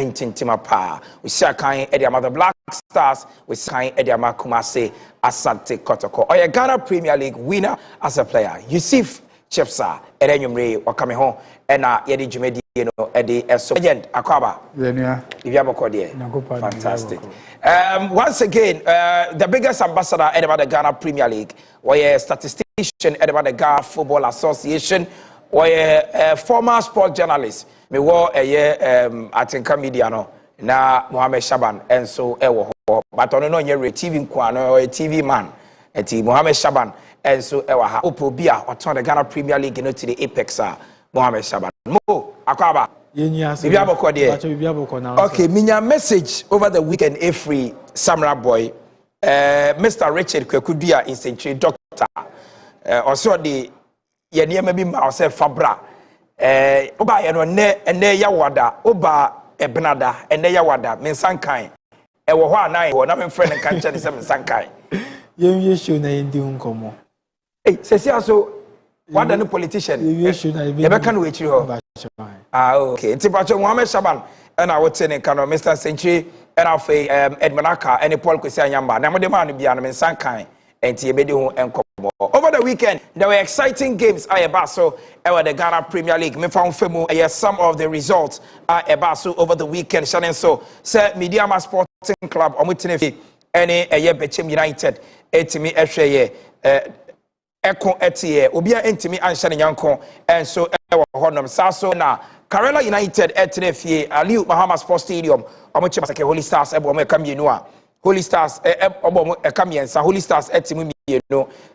entintima pa. We see a kind Ediama the Black Stars, we see Ediama Kumase Asante Kotoko. Or Ghana Premier League winner as a player. Yusuf Chepsa, Erenyumre, or coming home, and Yedi Jumedi, Eddie Eso. Agent Akwaba. Fantastic. Once again, the biggest ambassador about the Ghana Premier League, or a statistician about the Ghana Football Association, or a former sport journalist. Me wo atinka media no na Mohammed Shaban enso ewo ho but ono no nye TV nkwa no TV man enti Mohammed Shaban enso ewo ha opo bia oton the Ghana Premier League no to the Apex Mohammed Shaban mo akwaba bibia boko de okay minya message over the weekend free Samurai boy Mr. Richard Kwekudua in Century doctor also the ye niam bi ma say fabra oba ye no ne ya wada oba ebnada ene ya wada mensankan wo ho anan wo na me friend kan che se mensankan ye show na ndi nkomo sesi aso wada no politician ye show na ye be kan we chiri ho okay ntipacho Mohammed Shaban na wote ne kan Mr. Century na fe Edmanaka ene Paul Kwesi Anyamba na mo de ma no bia no mensankan enti ye be de ho enkomo. Over the weekend, there were exciting games at Ebaso over the Ghana Premier League. Me found some of the results at Ebaso over the weekend. Shannon so, Sir Mediama Sporting Club, Omutinefi, any Bechem United, Etimi Eshe, Eko Etie, Obia Entimi and Shannon Yanko, and so Honam Saso na Karela United, Etinefi, Aliu Mahama Sports Stadium, Omuchimake Holy Stars, Ebome Kamyenua. Holy Stars, Kamiensa, Holy Stars, Etimu,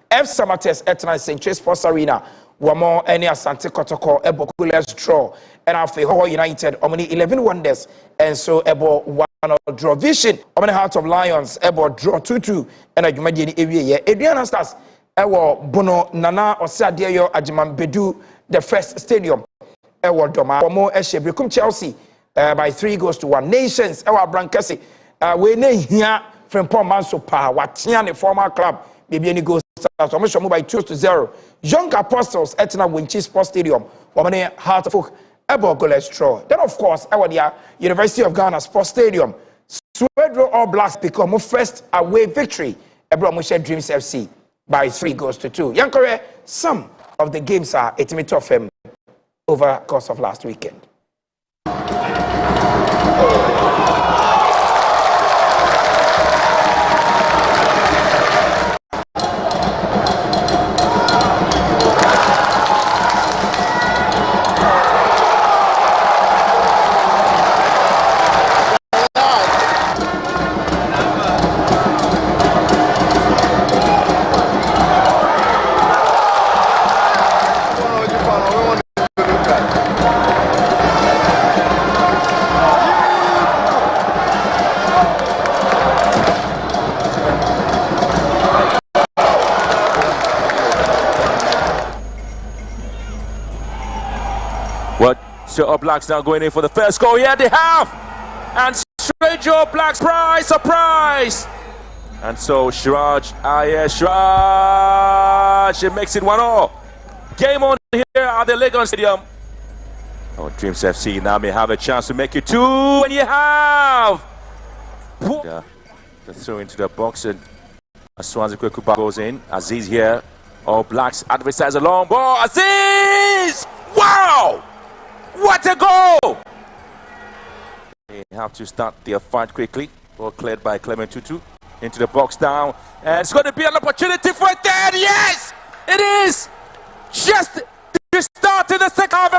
F. Samates, Etna, St. Chase Sports Arena, Wamo, any Asante Kotoko, Ebo Coolers draw, and after Ho United, Omni 11 wonders, and so Ebo 1 draw vision, Omni Heart of Lions, Ebo draw 2-2, and a Jumadi area, Adriana Stars, Ewo Bono, Nana, or Sadio, Ajiman Bedu, the first stadium, Ewo Doma, Wamo, Eshe, Becum Chelsea, by 3-1, Nations, Ewa Brancasi. We ne here from Paul Manso Pa, Watian, the former club, maybe any goes by 2-0. Young Apostles, Etna Winchi Sports Stadium, Womane Heart of Folk, Ebo Golestro. Then, of course, our University of Ghana Sports Stadium, Swedro All Blacks become first away victory, Ebro Mushe Dreams FC by 3-2. Yankore, some of the games are etimi of him over the course of last weekend. So All Blacks now going in for the first goal. Yeah, they have. And straight Joe Blacks, surprise. And so Shiraj, Shiraj, it makes it 1-0. Game on here at the Legon Stadium. Oh, Dreams FC now may have a chance to make it 2, and you have. Yeah, the throw into the box, and Swansea Kwekuba goes in. Aziz here. All Blacks advertise a long ball. Aziz! Wow! What a goal! They have to start their fight quickly. Ball cleared by Clement Tutu. Into the box down. And it's going to be an opportunity for a third. Yes! It is! Just to start in the second half.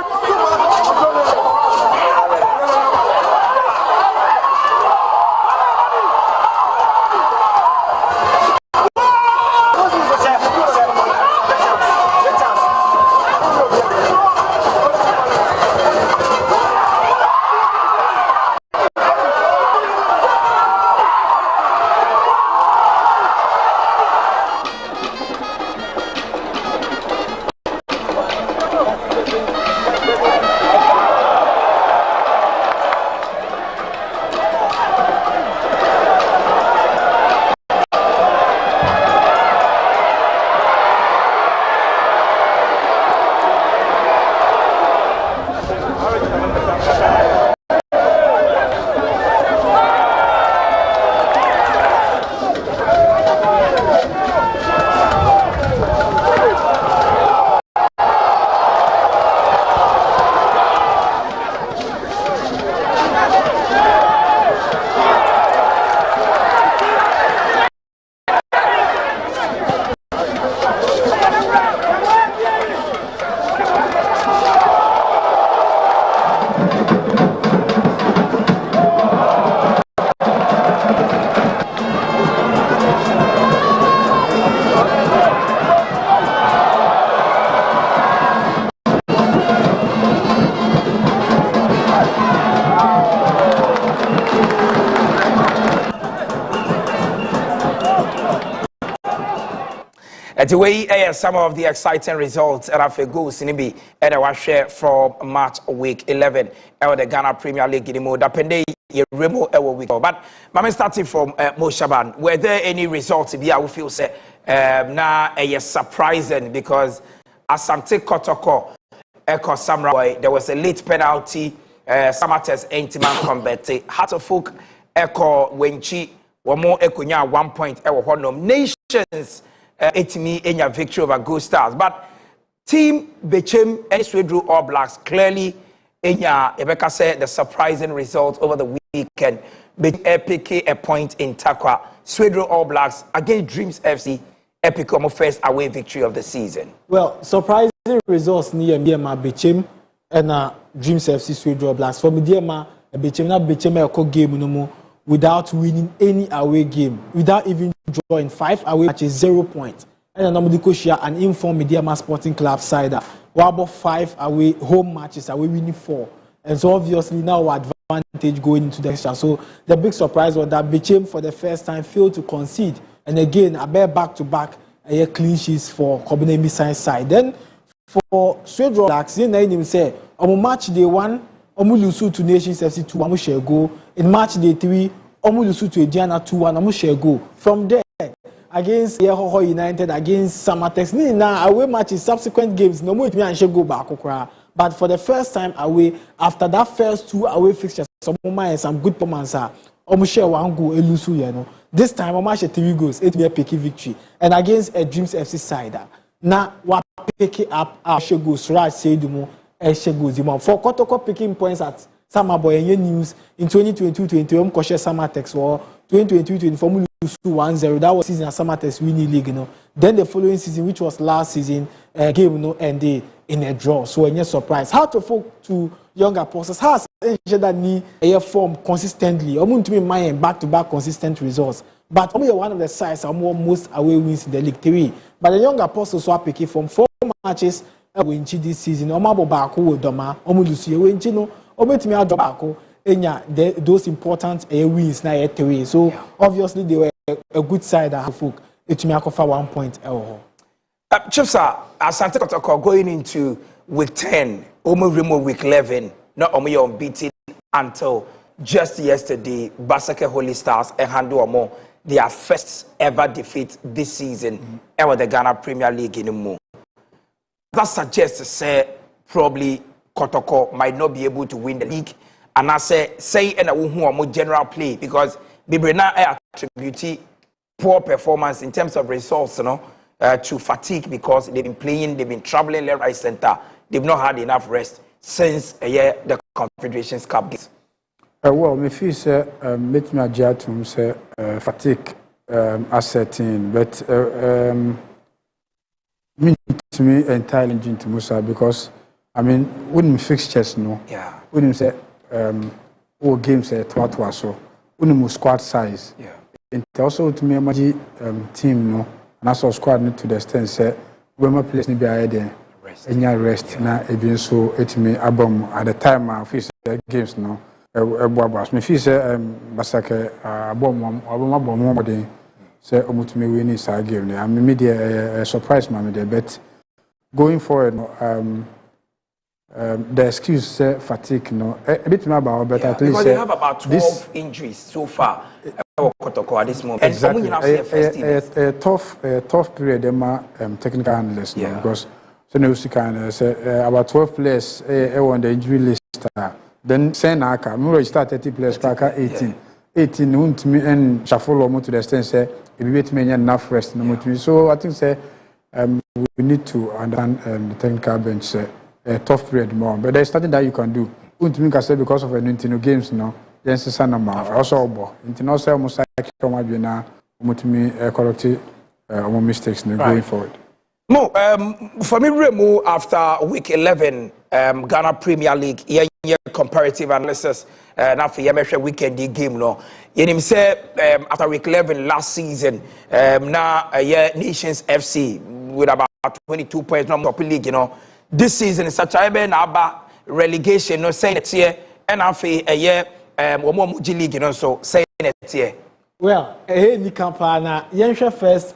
And the way some of the exciting results and after goals in be and I was share from match week 11 and the Ghana Premier League in the mode depending remote week. But I'm starting from Mo Shaban. Were there any results if you feel say now surprising because Asante Kotoko Eko Samurai there was a late penalty Samates Entiman converted Hatterfolk Eko Wenchi Wamo Ekunya 1 point Nations etimi enya victory over Gold Stars, but team Bechem and Swedru All Blacks clearly enya Ebeka said the surprising result over the weekend. Epic a point in Takwa. Swedru All Blacks against Dreams FC. Epic first away victory of the season. Well, surprising results near Myanmar Bechem and Dreams FC Swedru All Blacks. For me, Myanmar Bechem na Bechem a game no more without winning any away game, without even drawing 5 away matches, 0 points. And normally share an informed Myanmar Sporting Club side what about 5 away home matches away winning 4. And so obviously now advantage going into the extra. So the big surprise was that Bechem for the first time failed to concede. And again, a bear back-to-back clean sheets for Kobinemi side. Then for Swedru Blacks, they say, on match day 1, Omu lose to Nations FC 2, Omu share go. In match day 3, Omu lose to Ediana 2-1, Omu share go. From there, against Yehoho United, against Samatex, now away matches, subsequent games, no more and share go back. But for the first time away, after that first 2 away fixtures, some good performance, Omu share 1 goal, lose this time, Omu share 3 goals, 8 be a picky victory. And against a Dreams FC side, now what pick it up, share goals, right? Say the more. For Kotoko picking points at Samaboy News in 2022-23, Koshe Samatex or 2022-24 1-0. That was season Samatex winning league, Then the following season, which was last season, game ended in a draw. So any surprise. How to folk to younger players has that need a form consistently. I'm to be mind back-to-back consistent results. But only one of the sides are most away wins in the league 3. But the younger players so picking from 4 matches. Winchi this season, Omabo Bako with Doma, Omulusi, Winchino, Ometimi Adobako, Enya, those important wins now 3. So obviously they were a good side at folk. It may offer 1 point. Chipsa, Asante Kotoko going into week 10, Omo Remo week 11, not only unbeaten until just yesterday, Basake Holy Stars and handle Omo their first ever defeat this season ever the Ghana Premier League in the moon. That suggests say probably Kotoko might not be able to win the league, and I say and a more general play because Bibrena attribute poor performance in terms of results, to fatigue because they've been playing, they've been traveling left, right, center. They've not had enough rest since the Confederations Cup games. Well, me feel say make me adjust to say fatigue asserting, but to me entirely into Musa because I mean when fixtures when say all games twa so when squad size and also to me team and also squad need to the extent say when my place need be there rest na e be so etimi abom at the time I feel games me feel say basake abom say omutumi win this game I mean media surprise me there but going forward, the excuse say fatigue, a bit more about, but at least because they have about 12 injuries so far at this moment. Exactly, a tough period. Them technical analysts, because so now you can say about 12 players on the injury list. Then say Naka, remember you start 30 players, Kaka 18. 18 won't me and shuffle to the extent say if you me enough rest, so I think say. We need to understand the technical bench a tough period more, but there's something that you can do. Because of an internal games now, then also almost like correct mistakes going forward. No, for me, Remo after week 11, Ghana Premier League, comparative analysis, now for your weekend game, no. You say after week 11 last season, now Nations FC with about 22 points, not top league, This season is such a relegation, saying it here, and after a year, one more league, so saying it here. Well, hey, Nikampana, Yensha first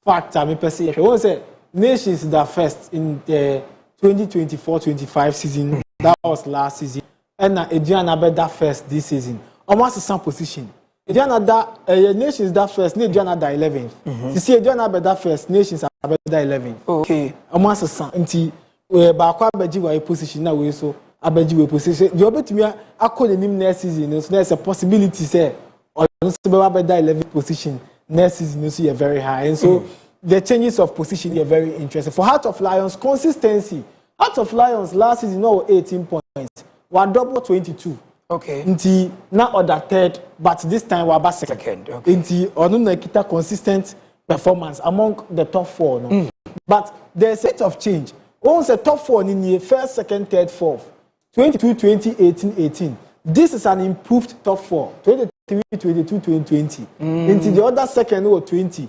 factor me per se. Wọ́n say nations that first in the 2024-25 season. That was last season. And Adriana that first this season. Almost the same position. Adriana that nations that first. Adriana that 11th. You see Adriana that first. Nations are that 11th. Okay. Almost the same. Until we back up a position now we so. Abeji position. The other to me, I call the name next season. So there's a possibility say or that 11th position next season. You see, very high, and so the changes of position are very interesting. For Heart of Lions, consistency. Heart of Lions last season no 18 points. We double 22. Okay. Until now other third, but this time we are second. Okay. Until Onuna consistent performance among the top four. No? But there's a set of change. Once the top four in the first, second, third, fourth. 22, 20, 18, 18. This is an improved top four. 23, 22, 2020. Into the other second or 20.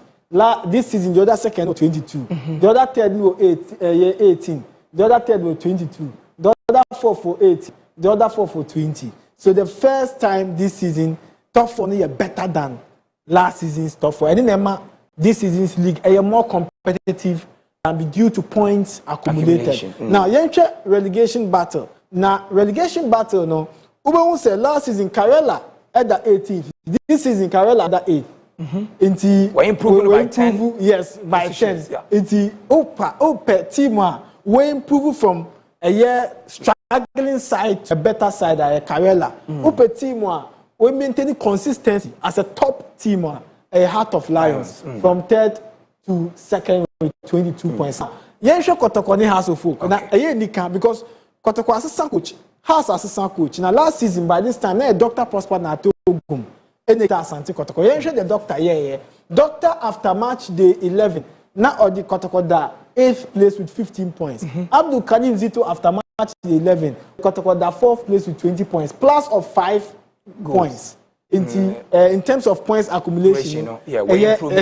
This season, the other second or 22. The other third or 18. The other third or 22. The other four for 80. The other four for 20. So the first time this season, top four is better than last season's top four. And then this season's league is more competitive and be due to points accumulated. Now, you relegation battle. Now, relegation battle, no. Ube say last season, Karela at the 18th. This season, Karela at the 8th. We're improving by 10. Yes, by 10. Yeah. Opa, team, we improve from a year struggling side to a better side at Karela. Opa, team, we maintain consistency as a top team, a Heart of Lions, from third to second with 22 points. Yensho Kotokoni has of folk. Now, a year because Kotoko assistant coach, house assistant coach. Now last season by this time, Dr. Prosper na Togum. Eneka Asante Kotoko. You ensure the doctor yeah. Doctor after match day 11. Now or the Kotoko da 8th place with 15 points. Abdul Karim Zito after match day 11. Kotoko da 4th place with 20 points. Plus of 5 points. In terms of points accumulation. We're improving.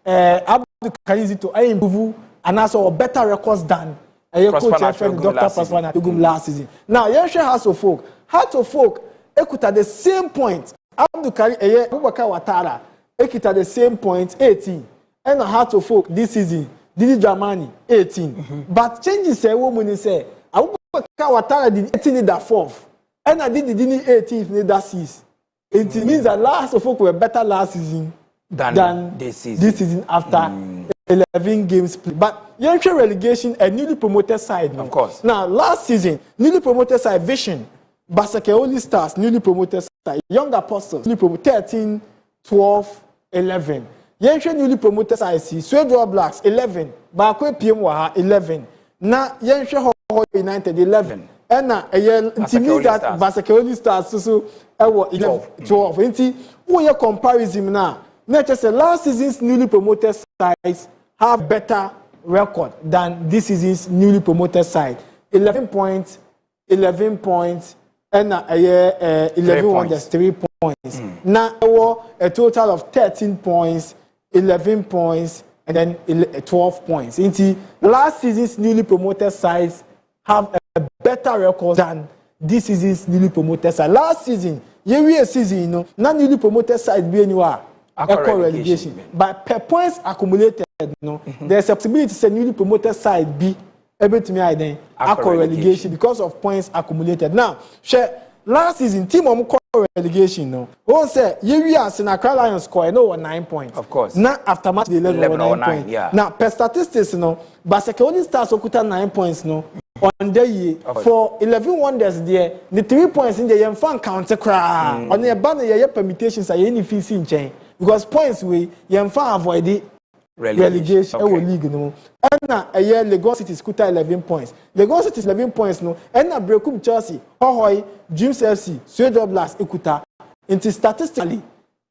Abdul Karim Zito I improve and also better records than coach friend Dr. Prosper na Togum last season. Now, Yensha Heart of Folk. Heart of Folk, at the same point. Abdul Karim Abubakar Watara, at the same point, 18. And Heart of Folk this season, Didi Dramani, 18. But changes say, woman say, Abubakar Watara did 18 in the 4th. And I did 18th in the 6th. It means that last of Folk were better last season than this season after 11 games played. But Yankee relegation, a newly promoted side. Of course. Now, last season, newly promoted side, Vision, Basake Only Stars, newly promoted side, Young Apostles, newly promoted 13, 12, 11. Yankee newly promoted side, Swedro Blacks, 11. Bakwe PM Waha, 11. Now, Yankee United, 11. And now, it means that Basake Only Stars, so 12. And who your comparison now? Not just last season's newly promoted sides have better record than this season's newly promoted side. 11 points, and 11 wonders, 3 points. Now a total of 13 points, 11 points, and then 12 points. Into last season's newly promoted sides have a better record than this season's newly promoted side. Last season, season, not newly promoted side be anywhere. Relegation. But per points accumulated, there's a possibility to say newly promoted side be able to me relegation because of points accumulated. Now, last season, team of relegation, one say you are Senakra Lions score 9 points. Of course. Now after match 11 or 9 points. Yeah. Now per statistics, Basake only starts okuta 9 points on the year for 11 wonders there. The 3 points in the year fan counter cry. On the banner year permutations are any fees in chain. Because points we yemfa avoid the relegation league no. And now a year Lagos City scooter 11 points. Lagos City 11 points no. And now Brekum Chelsea, Hohoi, Dreams FC, Swedro Blast Ekuta. Into statistically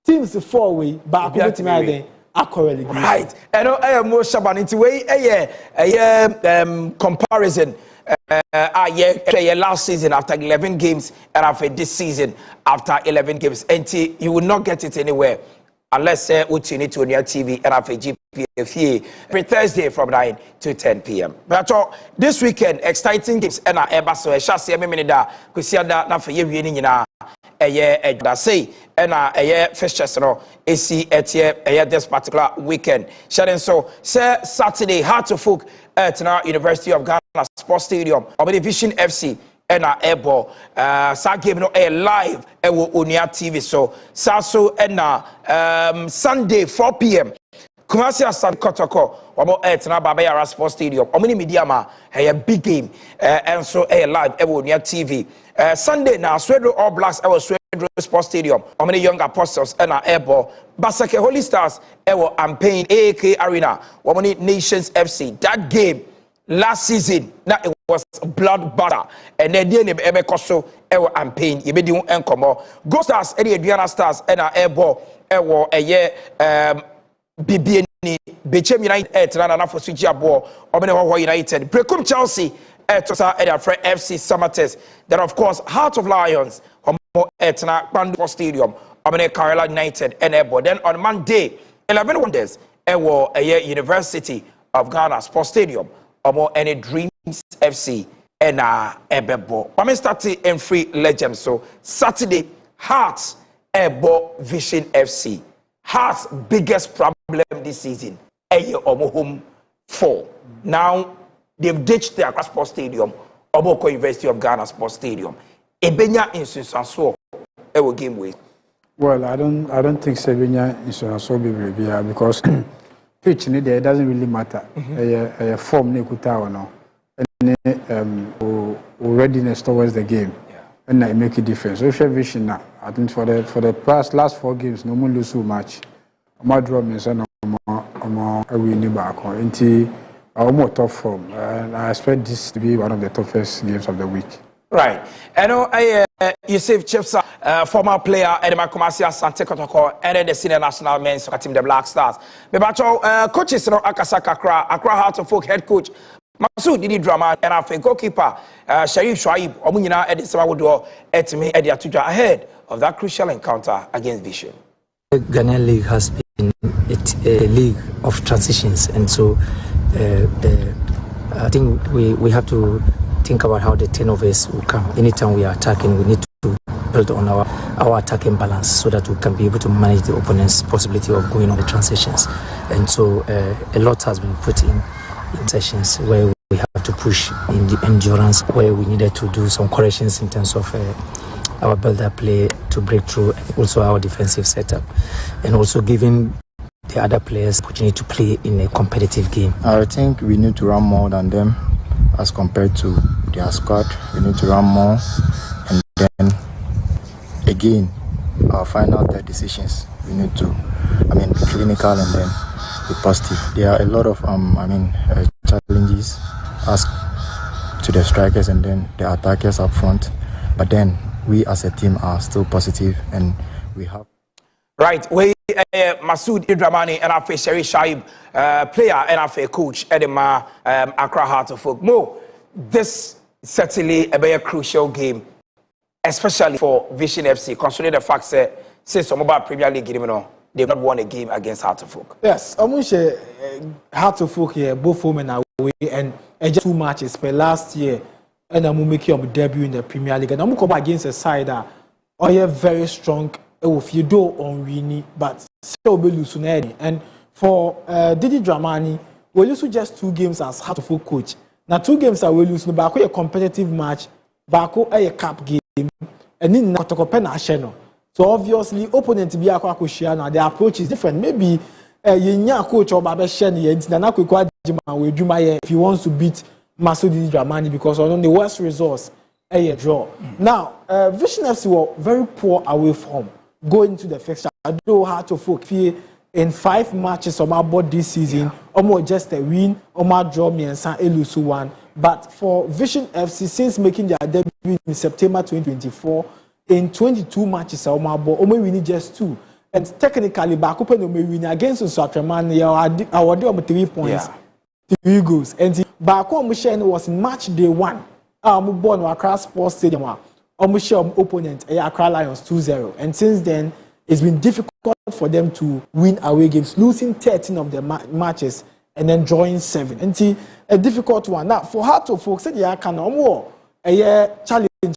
teams 4 way back to me relegation. Right. And I am more Shaban into way a comparison. Last season after 11 games and after this season after 11 games. And you will not get it anywhere. Unless we tune it to on your TV and after GPL Fie every Thursday from 9 to 10 p.m. But this weekend, exciting games and I so I shall see a minute that we see that for you winning in a year. Say and fixtures no AC at this particular weekend. Sharing so say Saturday hard to folk at now University of Ghana Sports Stadium or Vision FC and airball game no live Onia TV so Saso and Sunday 4 p.m. Kumasi Asan Kotoko wabo na Baba Yara Sports Stadium omini media ma a big game and so live Onia TV Sunday na Swedro All Blacks Swedro Sports Stadium omini Young Apostles and airball Basake Holy Stars Ampain AK Arena wamoni Nations FC that game last season na it was blood butter and then the name Ebekoso Ampain yebedi hu enkomo Go Stars Aduana Stars and airball BBN Bechem United na for switch abo Obene United Brekum Chelsea Tosa FC Summertest then of course Heart of Lions etna Bandu Stadium Obene Kerala United and abo then on Monday 11 Wonders University of Ghana Sports Stadium omo any Dreams FC and ebebo Pame starting in free legend so Saturday Hearts Ebo Vision FC Hearts biggest problem this season home 4 now they've ditched their Sports Stadium Oboko University of Ghana Sports Stadium Ebenya in Susanso game way. Well, I don't think Sebenya in Susanso be because pitch there doesn't really matter. A form ne kuta or no readiness towards the game and it make a difference. So vision now I think for the last 4 games no more lose so much. My draw means a winning back into our more tough form, and I expect this to be one of the toughest games of the week. Right. I know Yusuf Chipsa, former player at the Makumasia Sante Kotoko, and the senior national men's soccer team, the Black Stars. But coaches, Akasaka Accra Heart of Folk head coach. Masoud Didi Drama and our goalkeeper Sharif Shoaib Omunina at the Sawawodo at me at the Atuja ahead of that crucial encounter against Vision. The Ghanaian League has been a league of transitions, and so I think we have to think about how the turnovers will come. Anytime we are attacking, we need to build on our attacking balance so that we can be able to manage the opponent's possibility of going on the transitions. And so a lot has been put in sessions where we have to push in the endurance, where we needed to do some corrections in terms of our build-up play to break through, and also our defensive setup, and also giving the other players opportunity to play in a competitive game. I think we need to run more than them as compared to their squad. We need to run more, and then again, our final third decisions, we need to, be clinical and then be positive. There are a lot of, challenges asked to the strikers and then the attackers up front, but then we as a team are still positive and we have. Right, we Masoud Idramani and our Sharif Shoaib player and our coach Edema Accra Heart of Folk. Mo, this certainly a crucial game, especially for Vision FC, considering the fact that since some about Premier League game, they've not won a game against Heart of Folk. Yes, almost Heart of Folk here, both home and away, and just 2 matches per last year. And I'm making your debut in the Premier League. And I'm come against a side that are very strong. If you do on winning, but still be losing. And for Didi Dramani, we lose just 2 games as Heart of Folk coach. Now 2 games that we lose. Back a competitive match, back a cup game, and then not a pen. So obviously, opponent be a Kwakushiana. The approach is different. Maybe you coach or Baba Shani, if he wants to beat Masoud Dramani, because on the worst resource, a draw. Now, Vision FC were very poor away from going to the fixture. I do Heart of Folk in 5 matches on my board this season, almost just a win, on my draw, me and San Elusu 1. But for Vision FC, since making their debut in September 2024, in 22 matches on my board, only winning just 2. And technically, back up and win against Usatreman, I would do 3 points. 3 goals. And back home, was in match day 1. I'm born at Accra Sports Stadium. I'm opponent, Accra Lions 2-0. And since then, it's been difficult for them to win away games, losing 13 of the matches and then drawing 7. And a difficult one. Now, for Heart of Folk, said, I can challenge in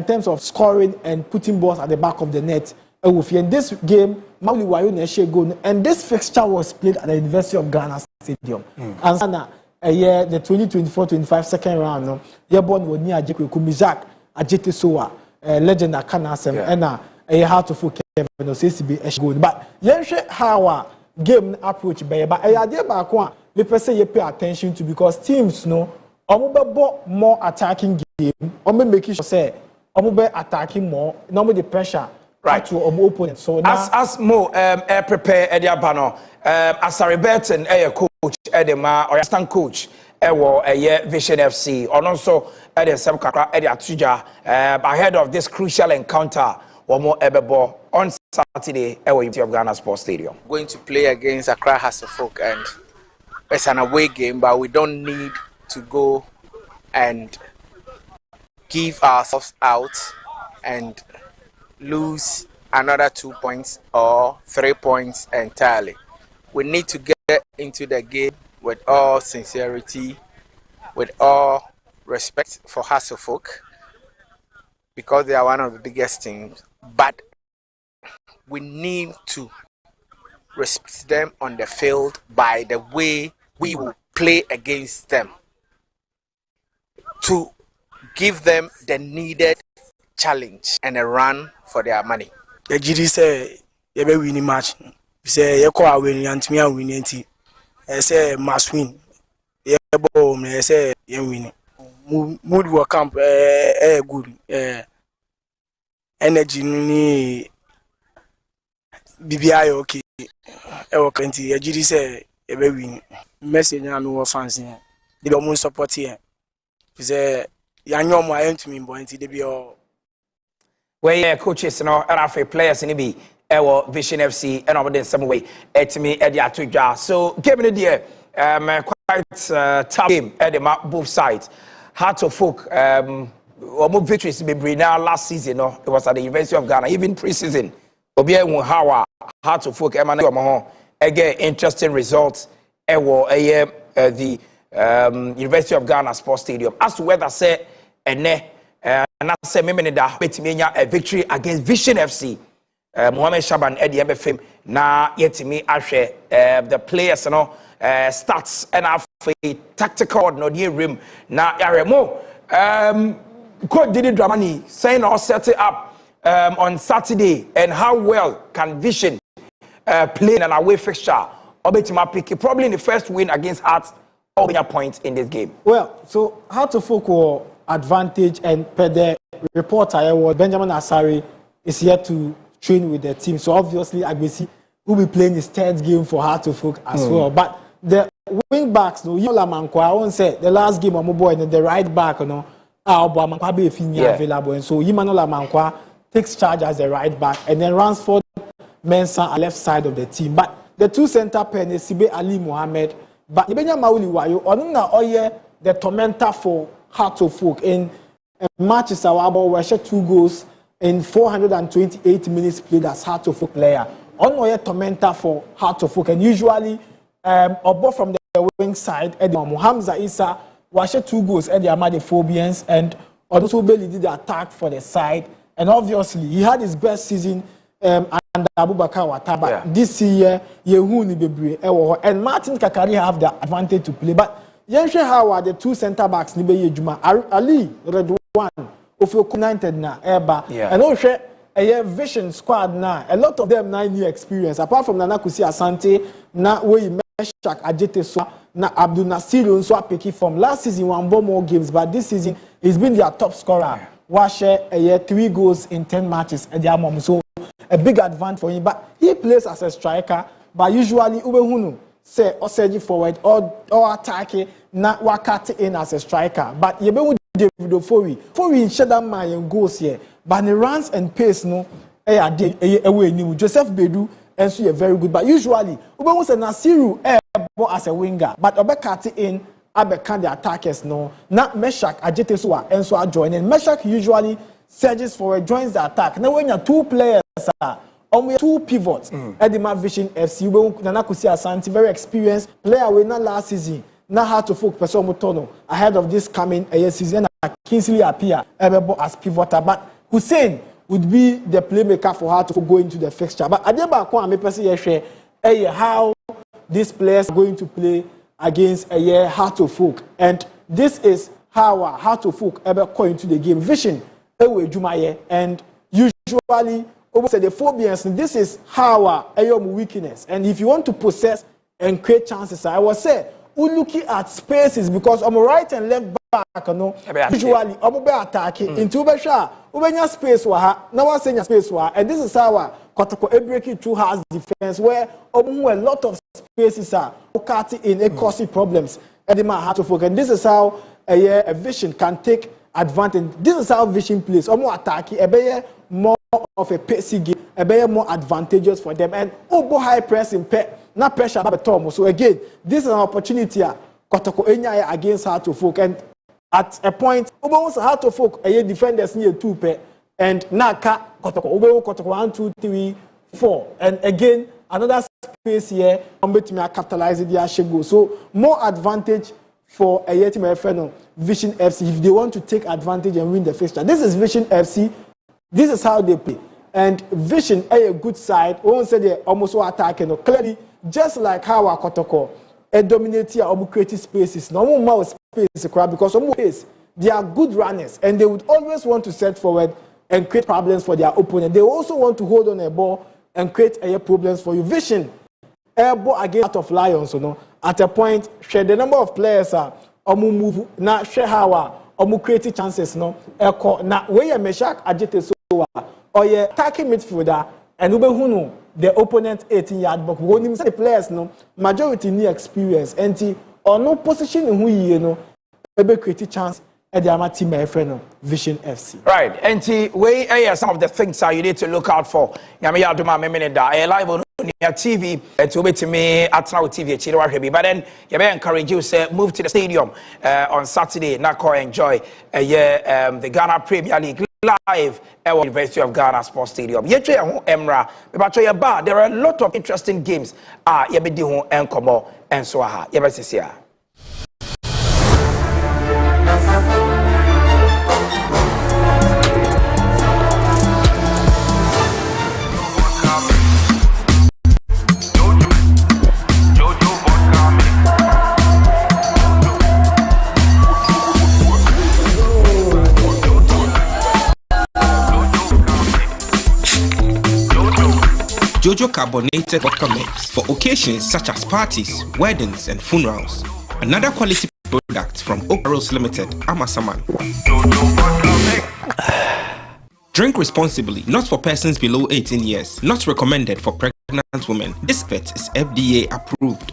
terms of scoring and putting balls at the back of the net. In this game, Mauli Wayo Neshe goal, and this fixture was played at the University of Ghana Stadium. And the 2024-25 second round, no, born with Nia Jekwe Kumizak, Ajete Soa, legend at Kanasem, and a hard to focus on CCB goal. But Yenshe how game approach by but I idea back one, we per se you pay attention to because teams know more attacking game, or making sure say attacking more, normally the pressure. Right to opponent. So now, as Mo prepare Edia Bano, as a Robertson coach Edema or assistant coach Vision FC, or also Edia Samkakra Edia Tuja ahead of this crucial encounter or more Ebebo on Saturday at University of Ghana Sports Stadium. Going to play against Accra Hasselhoff, and it's an away game, but we don't need to go and give ourselves out and lose another 2 points or 3 points entirely. We need to get into the game with all sincerity, with all respect for Hasselhoff, because they are one of the biggest teams, but we need to respect them on the field by the way we will play against them to give them the needed challenge and a run for their money. The GD say you be winning match. Say you call winning and me and winning team. I say must win. You ball me say you winning. Mood work camp good. Energy ni BBI okay. E work plenty. The GD say you be winning. Message na me wo fans here. They be mo support here. Say yanyo mo ayen to me boy nti they be all where coaches and RFA players in the Vision FC and over there some way at me at the Atuja. So give me the quite tough game at the both sides. Hard to folk almost victories to be bring now last season. No, it was at the University of Ghana, even pre-season. Obia how hard to folk again interesting results the University of Ghana Sports Stadium. As to whether say and I say a victory against Vision FC. Mohamed Shaban Eddie MFM na yetimi ahwe the players stats and a tactical no the rim na yaremo coach Didi Dramani saying all set it up on Saturday and how well can Vision play in an away fixture obetima pick probably in the first win against Hearts or win a point in this game. Well, so how to focus advantage and per the reporter Benjamin Asari is here to train with the team. So obviously Agbesi will be playing his third game for Hartlepool as well. But the wing backs, no, I won't say the last game of my boy and the right back, be available. And so Emmanuel Amankwa takes charge as the right back and then runs for Mensah on left side of the team. But the two center pen is Sibe Ali Mohammed. But Ibenya Mauli Wayo, Onuna the tormentor for Hartlepool in matches our ball were 2 goals in 428 minutes played as Hartlepool player. On Oye tormentor for Hartlepool and usually above from the wing side, Hamza Issa was 2 goals at the Amadephobians and also Bailey did the attack for the side. And obviously he had his best season under Abubakar Wataba. This year, Yehuni Bebre and Martin Kakari have the advantage to play. But Yenshe Howard, the 2 center backs, Nibe Juma, Ali Redwan, Ofio United na Eba, and also a Vision squad na a lot of them 9 year experience. Apart from Nana Kusi Asante, na we Meshak Ajete so na Abdul Nasir so Apeki from last season 1 more games, but this season he's been their top scorer. Washe a year 3 goals in 10 matches at their mom. So a big advantage for him, but he plays as a striker. But usually Ubehunu say or surge forward or attacking, not wakati in as a striker. But you be David Ofori in Shedan Mayan goals here, but the runs and pace no away new Joseph Bedu and so you're very good. But usually Ubehunu say Nasiru as a winger, but Obekati in Abekan the attackers no, not Meshak Ajete Soa and so are joining. Meshak usually surges forward, joins the attack. Now when you're 2 players only 2 pivots at the Vision FC, Nana Kusi Asante, very experienced player. We not last season, not hard to focus person Mutono ahead of this coming season. Kingsley appear as pivoter, but Hussein would be the playmaker for her to go into the fixture. But Adeba Kwa me person share how these players are going to play against a Heart of Folk, and this is how Heart of Folk ever go into the game. Vision ewe Jumaye, and usually over the phobias. This is how weakness, and if you want to possess and create chances, I will say we're looking at spaces because on the right and left back, usually I'm be attacking into Besha, Ubenya space now I say space and this is how Kotoko breaking through has defense where a lot of spaces are in a causing problems and they might have to focus. And this is how a vision can take advantage. This is how vision plays. More attacking, more of a pacey game, more advantageous for them, and high pressing not pressure about Tom. So again, this is an opportunity Kotoko Enya against Heart of Folk, and at a point, almost Heart of Folk defenders near 2 pair, and Naka Kotoko 1, 2, 3, 4, and again another space here. I'm going to capitalize the Ashego. So more advantage for a team Vision FC if they want to take advantage and win the fixture. This is Vision FC. This is how they play. And Vision a good side. We won't say they almost attacking. Clearly, just like how our Kotoko dominate here, creative spaces. No more space because they are good runners and they would always want to set forward and create problems for their opponent. They also want to hold on a ball and create problems for you. Vision ball against Heart of Lions. At a point, share the number of players are move now. Share how creative chances. Now where you Meshak Ajite so or you attacking midfielder and Ubehunu the opponent 18-yard box. We only say the players majority need experience and or no position in who maybe create chance at the amateur team friend Vision FC. Right, and where some of the things you need to look out for. Yami Aduma Memineda live on TV to be to me at now TV. But then you may encourage you say move to the stadium on Saturday. Now enjoy the Ghana Premier League live at University of Ghana Sports Stadium. Emra, but there are a lot of interesting games. Yebedi and Komo and Swaha. Yebesisia. Jojo carbonated vodka mix for occasions such as parties, weddings, and funerals. Another quality product from Oak Limited, Amasaman. Drink responsibly, not for persons below 18 years, not recommended for pregnant women. This pet is FDA approved.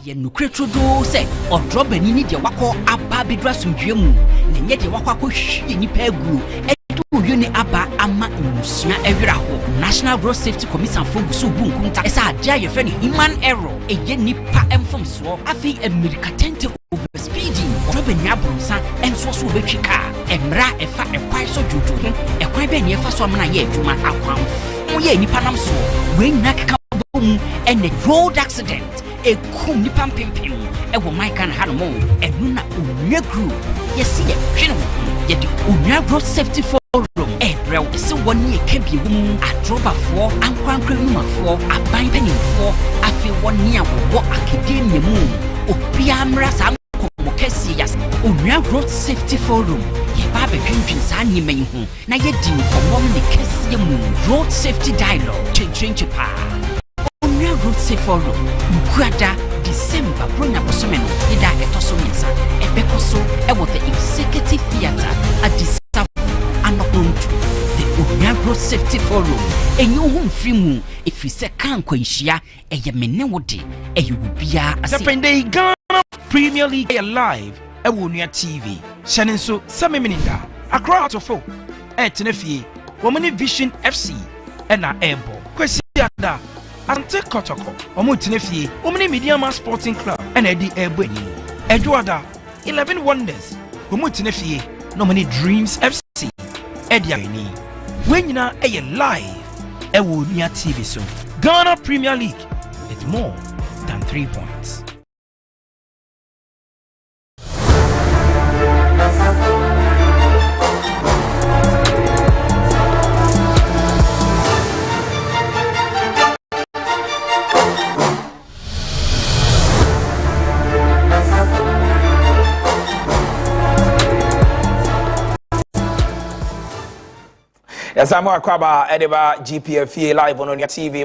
National Road Safety Commission for Bunkunta is a giant human error. A yenipa and from swore. I feel a miracatente over speeding. Robin Yabrusa and Swasu Bechika. Emra a fat a quite so juju. A quite benny for some yet to my account. Oh, yeah, Nipanam so. When Naka boom and a road accident. A coom nipam pimpim. A woman can have more. And Nuna Unia grew. Yes, see a general. Yet the Unia Road Safety Forum. So 1 year can be woman. I drove a 4 and 1 criminal 4. I buy penny 4. I feel 1 year what academia moon. Opiamras and Mokesias. Unia Road Safety Forum. Ye Baba Jenkins and ye may home. Now ye ding for woman the Kessia moon. Road Safety Dialogue. Change pa. Unia Road Safety Forum. Mukwada December. Bruna Bosomeno. Ida Etosomisa. Ebekoso. Ewo the Executive Theatre. At December. The Road Safety Forum. And you won't free moon if you say can't quenchia a yemenewody, and you will be a Sunday Ghana Premier League live a Wunia TV. Shannon so some minida a crowd of folk at Tenefie, Woman Vision FC and our airball. Quesiada Ante Kotoko, Omo Tenefie, Woman Mediama Sporting Club and Eddie Airbueni. Eduarda 11 Wonders, Womo Tenefie, no many Dreams FC. Ediani. When you are live, a Wunia TV so Ghana Premier League. It's more than 3 points. Yes, I'm Akwaba Ediba GPL Fie live on your TV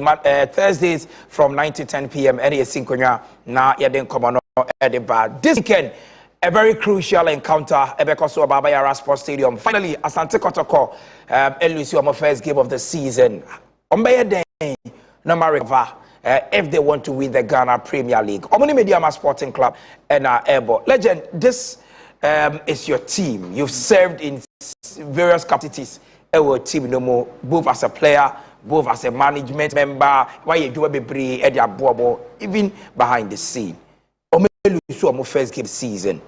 Thursdays from 9 to 10 p.m. Any synchronia na yeden komono Ediba. This weekend, a very crucial encounter Ebekoso Baba Yara Sports Stadium. Finally, Asante Kotoko Elusi on first game of the season. Ombeye den number recover if they want to win the Ghana Premier League. Omoni Mediama Sporting Club and Ebo. Legend, this is your team. You've served in various capacities. Our team no more, both as a player, both as a management member, why you do a baby at your bobo, even behind the scene. Omelu first game season.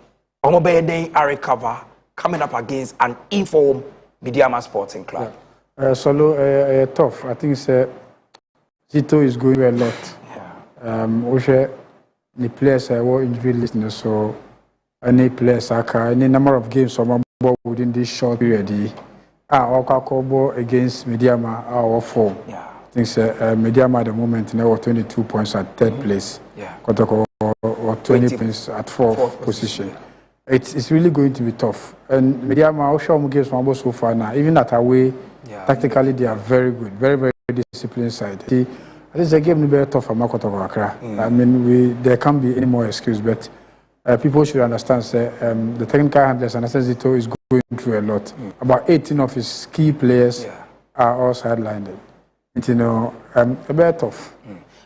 Omobede I recover coming up against an informed Mediama Sporting Club. Yeah. Solo tough. I think Zito is going a lot. Yeah. The players were injury list, so any players any number of games from within this short period. Against Mediama our form. Yeah. I think Mediama at the moment now 22 points at third place. Yeah. Or 20 points at fourth position. It's really going to be tough. And Mediama I'll show games from so far now. Even at away, tactically they are very good, very, very disciplined side. I think the game will be tough for Makoto Accra. I mean there can't be any more excuse, but people should understand the technical handlers and Zito is going through a lot. About 18 of his key players are all sidelined. You know, a bit tough.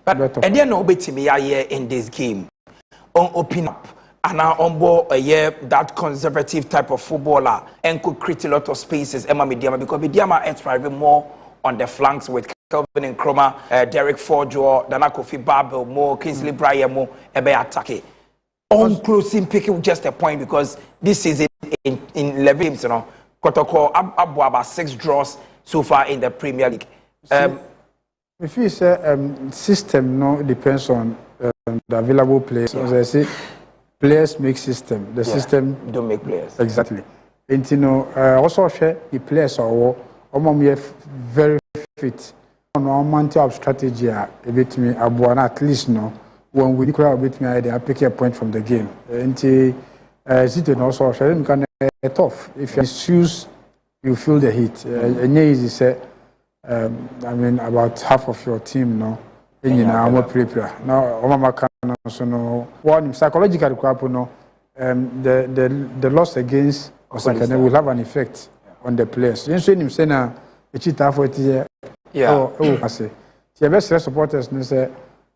But and then no bet me here in this game on open up and now on board a year that conservative type of footballer and could create a lot of spaces. Emma Mediama because Mediama is thriving more on the flanks with Kelvin and Chroma, Derek Forjo, Dana Kofi Babel, more Kingsley Bryan, more a better attack. On closing picking just a point because this season in 11 games, you know, Kotoko about 6 draws so far in the Premier League. If you say system no depends on the available players. As I say, players make system. The system don't make players. Exactly. And you know, also share the players are very fit. On one strategy, a bit me at least no. When we crowd with me, I pick a point from the game. And Zito also can tough. If you choose, you feel the heat. And easy say, I mean, about half of your team, no, and you know, I'm prepare. Now, Omama can also know one psychological crap, no, the loss against Osakane will have an effect on the players. You see him saying, "A cheat for it." Oh, I say, the best supporters, say.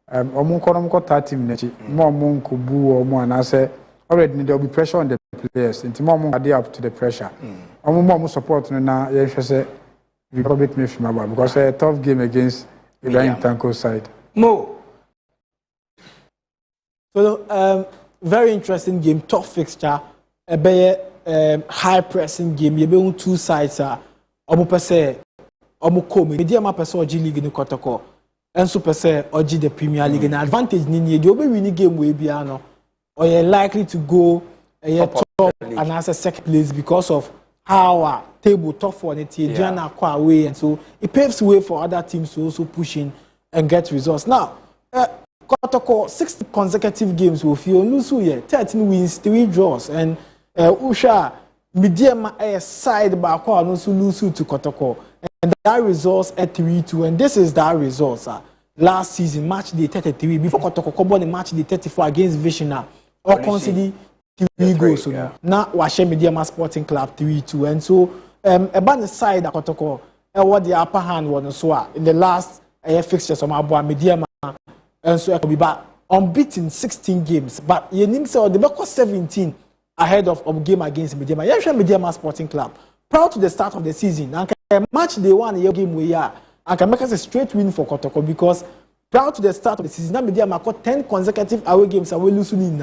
Omunko 30 minutes. More monko boo or more, and I say already there will be pressure on the players. And more are up to the pressure. More support now. Yes, say we probably me from about because a tough game against the Ibrahim Tanko side. Mo. So very interesting game, tough fixture. A very high pressing game. You be on two sides. Omu pese, omu come. Mediama pese oji league ni Kotoko. And super say oji the Premier League. And advantage ni you be winning game we be ano. Or you're likely to go top and as a second place because of how our table tough for it. Jana qua away, and so it paves way for other teams to also push in and get results. Now, Kotoko 60 consecutive games with you. Nusu 13 wins, 3 draws, and Usha Mediama side back on Nusu to Kotoko. And that results at 3-2, and this is that results. Last season, match day 33, before Kotoko won the match day 34 against Vishina, or consider 3 goals. Now, Washe Mediama Sporting Club 3-2, and so about the side that Kotoko, what the upper hand was so in the last fixtures of Abua Mediama, and so I could be back unbeaten 16 games, but you need to the back 17 ahead of game against Mediama. Yeah, Mediama Sporting Club. Proud to the start of the season, and match day 1 year game we are, and can make us a straight win for Kotoko because proud to the start of the season, now Mediama got 10 consecutive away games away losing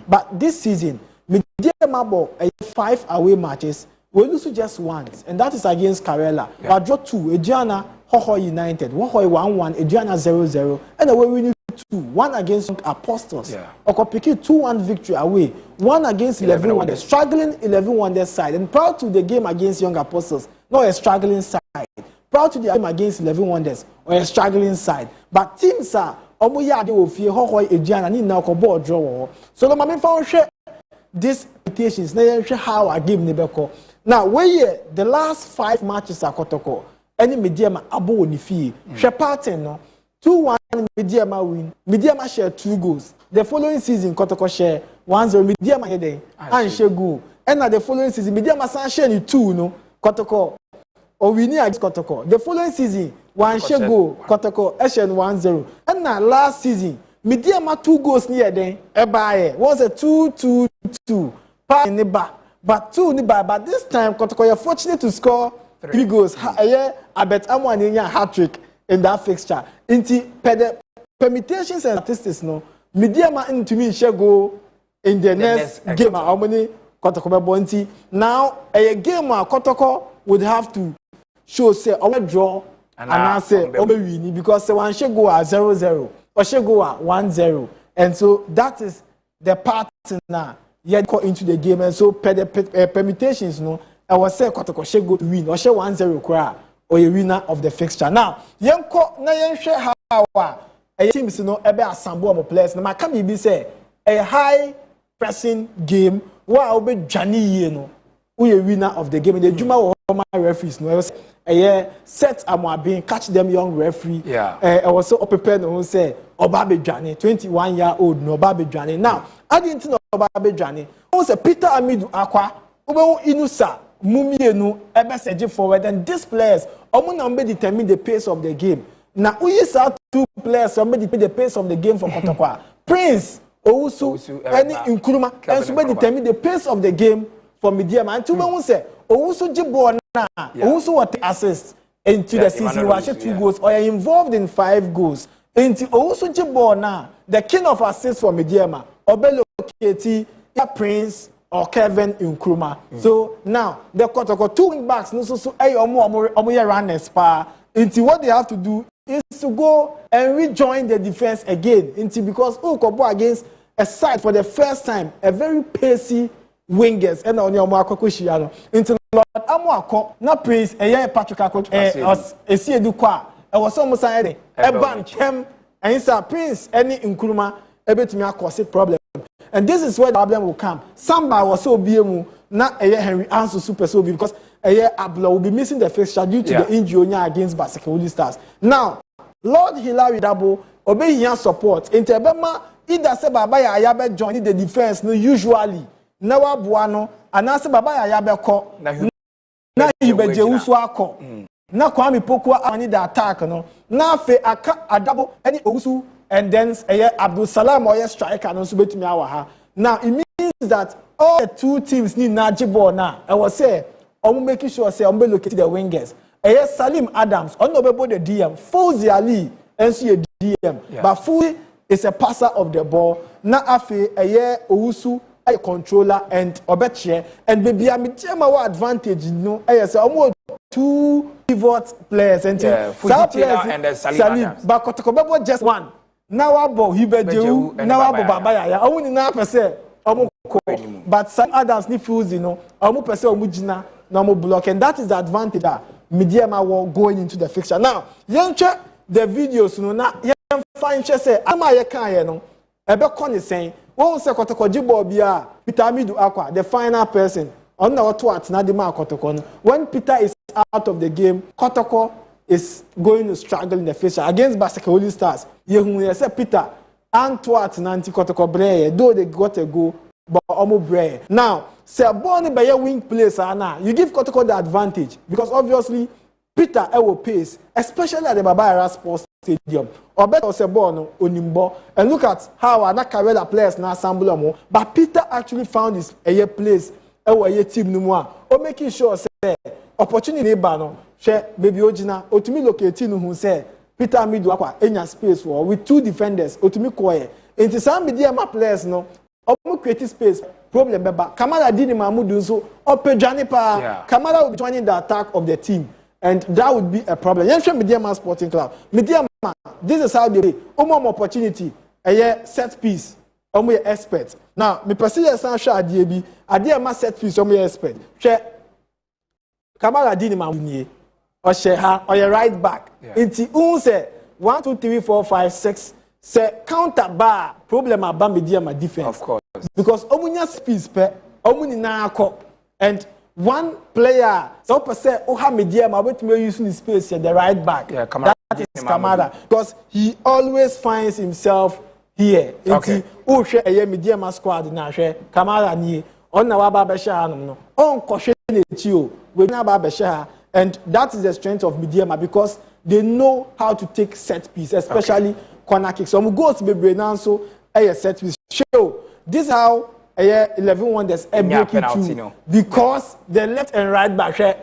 But this season, Mediama bought 5 away matches, we lose just once, and that is against Karela. But draw 2, Adriana Hoho United, 1-1, Adriana 0-0, and away winning 2-1 against Apostles. Oko Piki 2-1 victory away. 1 against 11 Wonders, struggling 11 Wonders side, and proud to the game against Young Apostles. Not a struggling side. Proud to the game against 11 Wonders or a struggling side. But teams are Omoya de Ofie Hoho Adriana ni na ko ball draw. So the mama found share these invitations. Na share how I give Nebeko. Now, the last 5 matches are Kotoko. any Mediama abo ni Fie. She pattern no 2-1 Mediama win. Mediama share 2 goals. The following season Kotoko share 1-0 Mediama heading and share goal. And the following season Mediama san share ni 2 no Kotoko or we need against Kotoko. The following season one share goal Kotoko share 1-0. And now last season Mediama 2 goals near then ebaye was a 2-2-2 pa in the back but 2 in the back but this time Kotoko you're fortunate to score 3 goals. I bet I'm one in your hat trick in that fixture. Inti permutations and statistics no Mediama into me shall go in the next game how many Kotoko Bonti now a game Kotoko would have to show say our draw and I say winning because say one shall go at 0-0 or shall go at 1-0 and so that is the partner yet got into the game and so permutations no I was say Kotoko shall go to win or shall 1-0 cry or a winner of the fixture. Now, Yanko na share how a team is no ebe asambo of players. Now, can be say a high pressing game where will be Johnny Yeno, who a winner of the game. The Juma or my referees no a set being catch them young referee. Yeah, I was so prepared who say Obabe Johnny, 21-year-old no Obabe Johnny. Now, I didn't know Obabe Johnny. Who say Peter Amidu Aqua, Obo Inusa. Mumienu ebe forward and these players omo determine the pace of the game. Now we saw 2 players determine the pace of the game for Kotoko. Prince Owusu any Nkrumah and so determine the pace of the game for Mediama. And to say Owusu jibo na Owusu what assist into the season was 2 goals or involved in 5 goals. Into Owusu jibo na the king of assists for Mediama Obelo Keti Prince or Kevin Nkrumah. So now the Kotoko 2 wing backs no so omo runners pa. Into what they have to do is to go and rejoin the defense again. Into because Okobo against a side for the first time a very pacey wingers and on your Marco into Lord Amoako na Prince Patrick Akok Esiedu Kwa. I was almost saying a bunch and inside Prince any Nkrumah ebetumi cause problem. And this is where the problem will come. Samba was so BMU, not a Henry Ansu Super so because a year Abla will be missing the fixture due to the injury against Basekewudi Stars. Now, Lord Hilary Dabo obey his support. In Tebema, either say Babaya Ayabe join the defense no usually. Nawa Buano, and answer Babaya Ayabe ko. Na Ibeje Uswako. Na Kwame Pokwa ani the attack no. Na fe Adabo any Osu. And then Abdul Salam or striker and also between our. Now it means that all the 2 teams need Najibo now. I was say, I'm making sure say I'm looking at the wingers. Salim Adams, on the DM, Fouzi Ali, and see a DM. But Fouzi is a passer of the ball. Now Afe Owusu a controller and Obeche and baby I'm advantage. You know, I say almost 2 pivot players and and Salim. But Kotoko just 1. Now abo Hibeju, now abo Babaya. I only na pese omo ko. But some others need fools, you know. Omo pese omo jina, no mo block, and that is the advantage that Mediama will going into the fixture. Now, yenche the videos, no na yen find say ama ye kan ye no. Ebe kon saying, won say Kotoko jibo bia Peter Amidu Aqua, the final person. On na what na the ma Kotoko no. When Peter is out of the game, Kotoko is going to struggle in the future against Basekewudi Stars. You say Peter Antwat Nanti Kotoko Breye, though they got a go, but Omo Breye. Now, say born by your wing players now. You give Kotoko the advantage because obviously Peter will pace, especially at the Babaya Sports Stadium. Or better say born Onimbo. And look at how Anaka players now assemble. But Peter actually found his place a team no or making sure say opportunity bano. Share baby Ojina, Otumi locating who say Peter Amidu Aqua, enya space for with 2 defenders, Otumi Koye. Into some Mediama players, no, Omu creative space, problem, but Kamara did Mahmoud so, Ope Janipa, Kamara will be joining the attack of the team, and that would be a problem. Yensha Mediama Sporting Club, Mediama, this is how they play. Omo opportunity, a year set piece, Omu expert. Now, me perceive Sancho Adiebi, Adiema set piece, Omu expert. Share Kamara did Mahmoud. Or share or your right back. It's say 1, 2, 3, 4, 5, 6. Say counter bar problem about Mediama defense. Of course. Because Omunya speeds pe Omuni na ko and one player, so per se, Oha Medium, I want to use the space at the right back. Yeah, Kamara. That is Kamara. Because he always finds himself here. Okay. Oh, share a medium squad now, share Kamara ni on our Babasha no. On Koshe Netio, we na Babasha, and that is the strength of Mediama because they know how to take set piece, especially corner kicks. So we go to be now so a set piece. Show this is how 11 wonders break it through because the left and right back share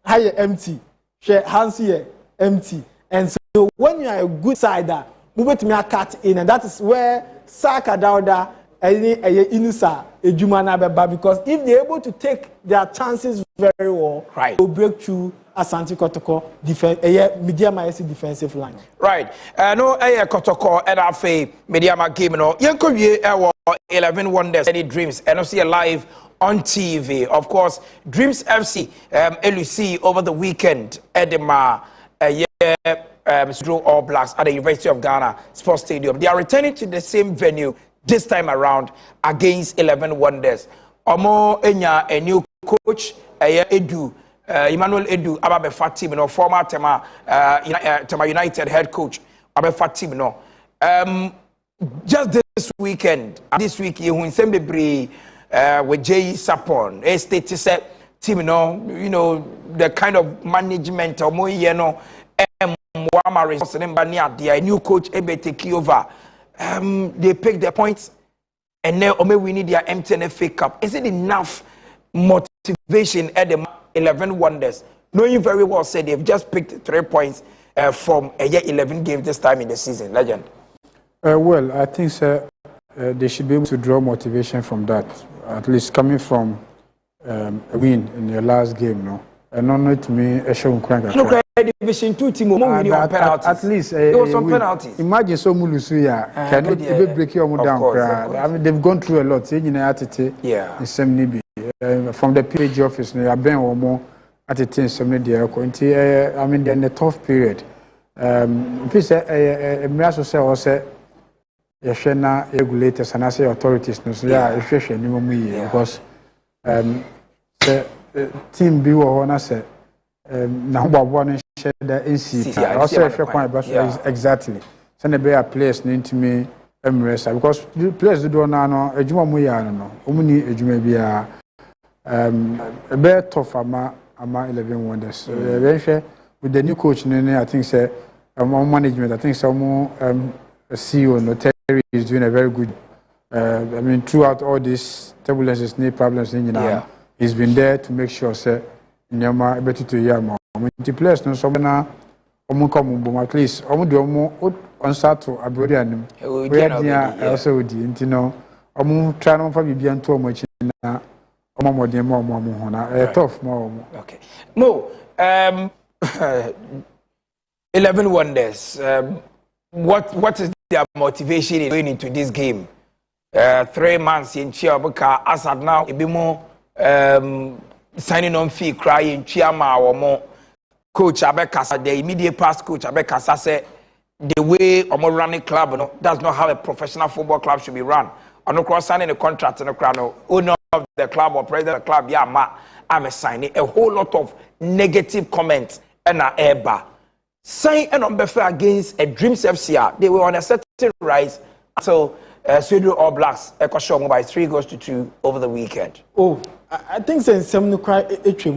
higher empty, share hands here empty, and so when you are a good sider, move to me a cut in, and that is where Saka Dauda Inusa Ejumana Beba, because if they're able to take their chances very well, right, to break through Asante Kotoko Mediama defensive line. Right. No, Kotoko and Afe Mediama game no. Yanko ye 11 Wonders any dreams and also live on TV. Of course, Dreams FC LUC over the weekend Edema All Blacks at the University of Ghana Sports Stadium. They are returning to the same venue this time around against 11 Wonders. Omo enya a new coach Edu Emmanuel Edu ababefa team no former Tema United head coach ababefa team no. Just this weekend, this week you win Sembebre with J. Sapon, a state set team no, you know the kind of management or more you know a new coach ebe take over. They pick their points and now we need their MTN FA Cup. Is it enough motivation at the 11 Wonders? Knowing very well said they've just picked 3 points from a year 11 games this time in the season. Legend. Well, I think they should be able to draw motivation from that, at least coming from a win in your last game, no. And not to me, a show Division 2 team winning on penalties. At least there was some penalties. Imagine so Mulusuya can break your down. I mean, they've gone through a lot. Yeah. In some from the PAG office, they have been or more at the team. Some I mean, they're in a tough period. Please, say Yashena regulators and I say authorities. So yeah, because the team be what I say. Now, one share the NC. Also, exactly. Send a better place into me, Emirates, because the players do not know a Juma Muya, no, only a Juma be a better tough ama 11 Wonders. With the new coach, I think, say, more management, I think some more CEO, no, Terry is doing a very good. I mean, throughout all these turbulences, any problems, he's been there to make sure, say, Nyama better to hear more. The players no so na omo come boom at least omo do omo on start to abroad anim. We are also di nti no omo try no fa bibia nto omo chi na omo modern mo ho na tough mo. Okay. Mo 11 Wonders. What is their motivation in going into this game? 3 months in Chiabuka as at now it be more signing on fee crying Chiama or more coach Abekasa, the immediate past coach Abekasa said the way Omo running club, you know, that's not how a professional football club should be run. I'm not signing a contract in the crown, owner of the club or president of the club, yeah, I'm signing a whole lot of negative comments and a airbar. Sign and on befer against a Dreams FCR. They were on a certain rise until Sweden All Blacks Echo by 3-2 over the weekend. Oh, I think since some cry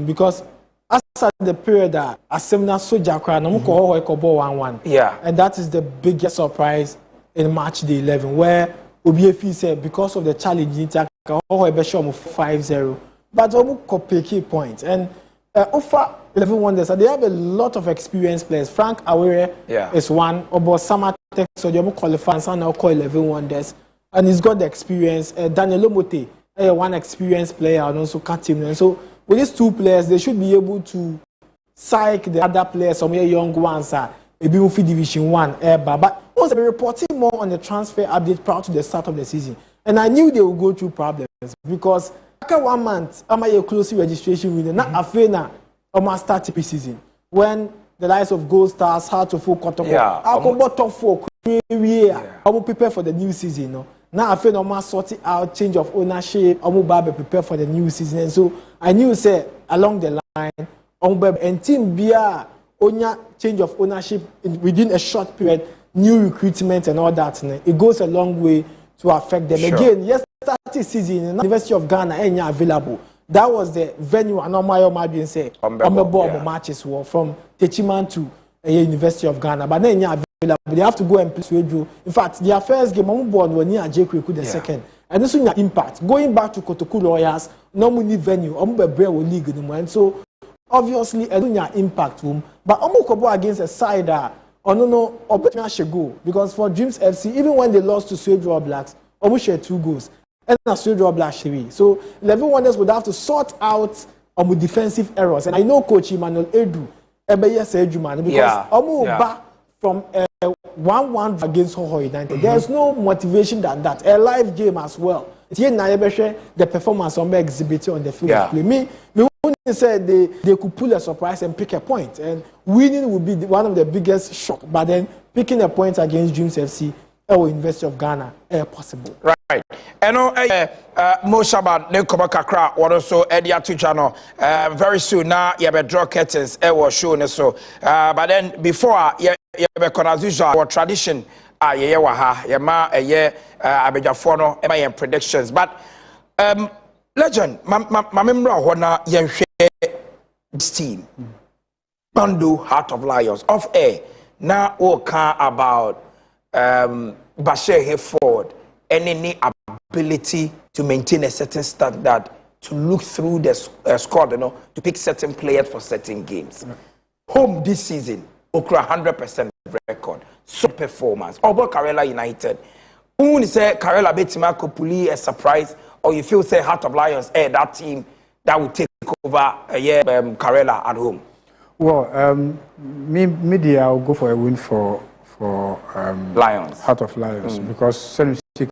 because as at the period that Asemna Soja cry no ko 1-1. Yeah. And that is the biggest surprise in March the 11 where Obiefi said because of the challenge in Taka 5-0. But Omu kopeki point and offer 11 Wonders they have a lot of experienced players. Frank Awere is one, Obo Samatek so you qualify and now call 11 Wonders and he's got the experience. Daniel Omote one experienced player and also cut him. And so with these two players, they should be able to psych the other players, some young ones are maybe Division 1. But also be reporting more on the transfer update prior to the start of the season. And I knew they would go through problems because after 1 month, I'm a closely registration with not Afena or my start season when the likes of Gold Stars had to focus on top 4 prepare for the new season. No? Now I feel no more sorting out change of ownership. Omubabe prepare for the new season. And so I knew say along the line, Omubabe and team Bia onya change of ownership within a short period, new recruitment and all that. It goes a long way to affect them. Sure. Again, yes, starting season in the University of Ghana ain't available. That was the venue and normal margin say on matches were from Techiman to University of Ghana, but then available. They have to go and play Swedru. In fact, their first game on board when near J.K. the second. And this is the impact. Going back to Kotoku Lawyers, no money venue, league and so obviously I don't impact room. But Omukobo against a side that no or should go because for Dreams FC, even when they lost to Swedru Blacks, almost shared 2 goals. And Swedru Blacks. So 11 Wonders would have to sort out defensive errors. And I know Coach Emmanuel Edu because from 1-1 against Hoho United. There's no motivation than that. A live game as well. The performance on exhibited on the field of play. Me said they could pull a surprise and pick a point. And winning would be one of the biggest shock. But then picking a point against Dreams FC or University of Ghana possible. Right. And Mo Shaban, ne koba kakra, what also Edia to channel. Very soon now, you have draw curtains, was shown so. But then before, you have as usual, our tradition, ye waha, ye ma, ye, abejafono, ema predictions. But, legend, my member, wana, ye this team. Bando, Heart of Lions, off air. Now, okay about, Bashir Hayford. Any ability to maintain a certain standard, to look through the squad, to pick certain players for certain games. Home this season, Okra 100% record, so performance. Over Karela United, who say Karela Betima could pull a surprise, or you feel say Heart of Lions, that team that will take over Karela at home. Well, media will go for a win for Lions, Heart of Lions, because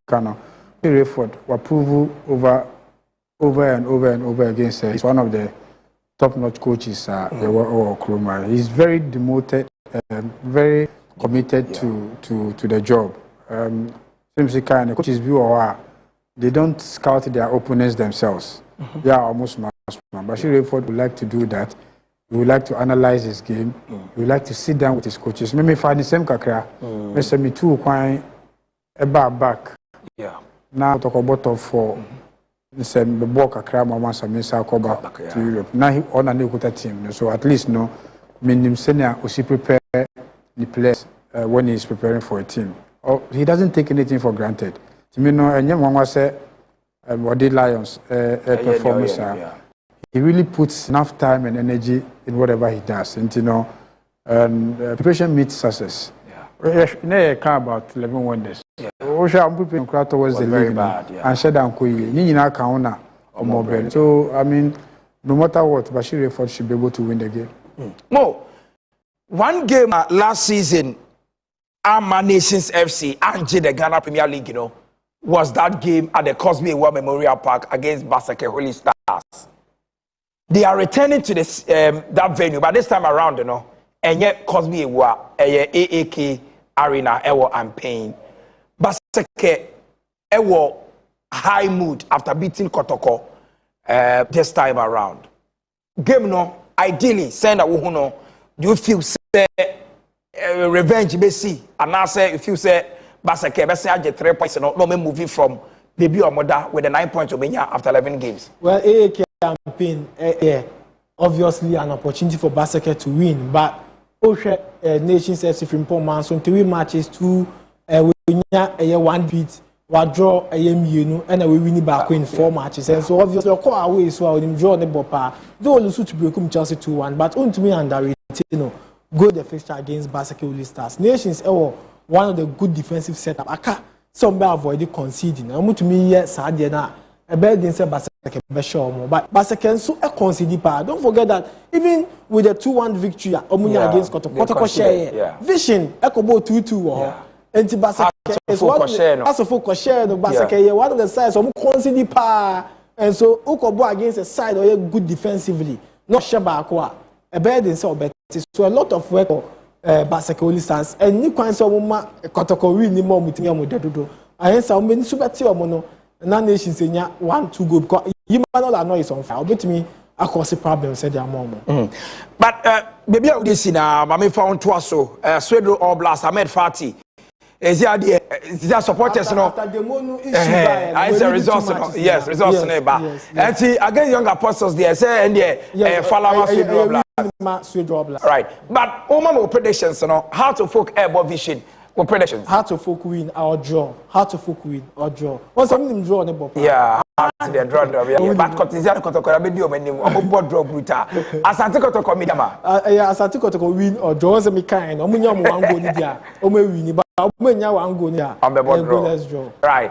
Kano, Rayford, Wapuvu over and over again. He's one of the top-notch coaches. He's very demoted, very committed to the job. The coaches they don't scout their opponents themselves. They are almost mass. But Rayford would like to do that. He would like to analyze his game. He would like to sit down with his coaches. Maybe find the same kakra. Maybe two quite back. Now talk about for the ball kakra mama samisa ko back to Europe. Now he on a new team. So at least minimum senior we prepare the players when he is preparing for a team. He doesn't take anything for granted. And say what did Lions performance. He really puts enough time and energy in whatever he does. And preparation meets success. You care about 11 Wonders. I'm preparing towards the league and shut down Kuyi. So I mean, no matter what, Bashir Rayford should be able to win the game. Mo, one game last season, our Nations FC and the Ghana Premier League, was that game at the Cosby War Memorial Park against Basake Holy Stars. They are returning to this that venue, but this time around, and yet Cosby War, AAK Arena, and Pain. Basake, high mood after beating Kotoko this time around. Game ideally, send a do you feel say revenge, basi, and I say if you say Basake, basi I get 3 points, no me moving from baby or mother with the 9 points after 11 games. Well, AAK campaign, obviously an opportunity for Basake to win, but Nations FC from Poma, so 3 matches, 2 1 beat, 1 draw, and we win back in 4 matches. And so obviously, of course, away so we draw the bopper. Though also to become Chelsea 2-1, but on to me under go the fixture against Basake Holy Stars. Nations one of the good defensive setup. I can't somebody avoid conceding. I'm to me yes, I did not. A bad didn't say Basake but Basake so a conceding part. Don't forget that even with the 2-1 victory against Kotoko share vision Ekobo 2-2 and Basake is one of the share the Basake one of the sides of conceding part, and so Okobo against a side or good defensively not Shabakwa a bad didn't say so a lot of work Basake Holy Stars and you can say Kotoko really more with ayensa o meni subeti omo no na nation senya 1-2 goal because Emmanuel Ano is on fire obetimi akose problem said their mom. But baby I would see na mama found to so Swedro All Blast Ahmed Fati is there supporters no after the monu issue I say results yes results neighbor and again young apostles there say and there Falama Swedro Blast right but my predictions how to folk airborne vision. What predictions? How to folk win or draw. How to folk win or draw. What's something draw on the ball? Yeah, the draw. Yeah, but Cotizan Kotoko video menu board draw bruta. Asante Kotoko midama. Yeah, Asante Kotoko win or draw. Was a kind. Omunya one go nidia. Ome win, but omunya one go nidia. On the board draw. Let's draw. Right.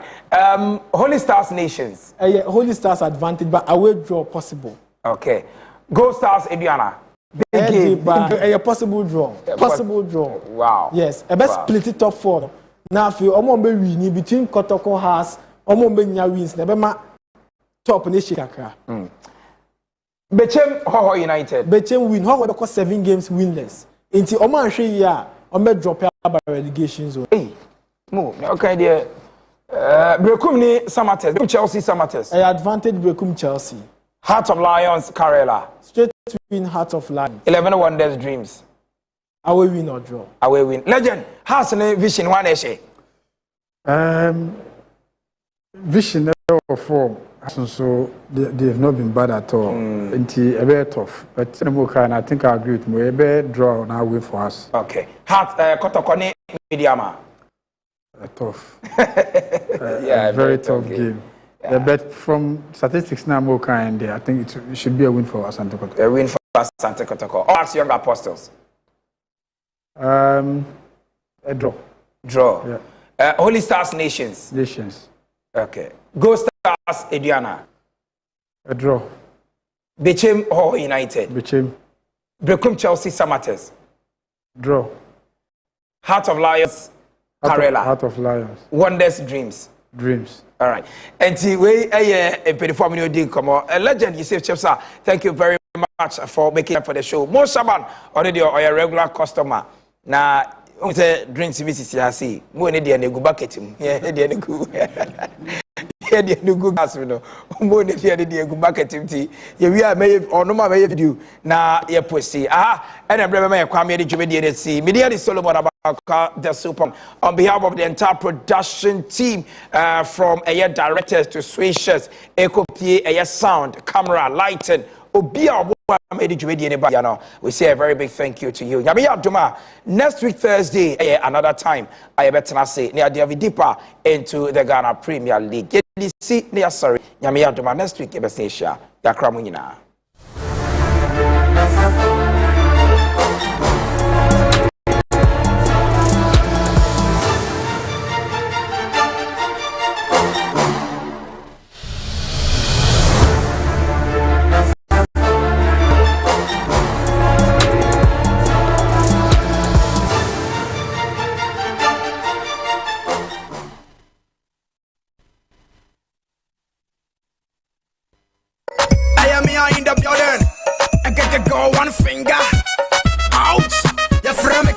Holy Stars Nations. Yeah, Holy Stars advantage, but away draw possible. Okay. Go Stars Ediana. A possible draw. Possible draw. Wow. Yes. A best split it top 4. Now if you almost win between Kotoko has almost wins. Never ma top nation kakra. Bechem Ho United. Bechem win. How would 7 games winless? Until Oman Shea Oman drop by relegation zone. Hey. Move. Okay there. Brekum ni Samates. Chelsea Samates. Advantage Brekum Chelsea. Heart of Lions Karela. Straight win Heart of Lions. 11 Wonders Dreams. Away win or draw. Away win. Legend. Has a vision one essay. Vision or form. So they have not been bad at all. It's a bit tough. But I think I agree with me. A bit draw now win for us. Okay. Heart Kotokone Mediama. Tough. Yeah, very tough game. Yeah. But from statistics now, more kind there. I think it should be a win for Asante Kotoko. A win for Asante Kotoko. All young apostles. A draw. Draw. Yeah. Holy Stars Nations. Nations. Okay. Go Stars Ediana. A draw. Bechem Ho United. Bechem. Brekum Chelsea Samates. Draw. Heart of Lions Karela. Heart of Lions. Wonders Dreams. Dreams. All right. And we a perform new come on. A legend, Yusuf Chepsa. Thank you very much for making up for the show. Mo Shaban already or a regular customer. Now, we say drinks VCC. Mo need the go bucket him. Yeah, the go. Yeah, the go gas no. Mo need the go bucket him. Yeah, we are may or no may video. Na yeah pussy. And I remember me kwame the Jumedi see. Media is Solomon about the super on behalf of the entire production team from a directors to switchers, eco-pie, a sound, camera, lighting, we say a very big thank you to you. Next week Thursday, another time, I better say near David deeper into the Ghana Premier League. See near sorry. Next week, Ebesnesha, Yakramunina. In the building, I get to go one finger out. You're from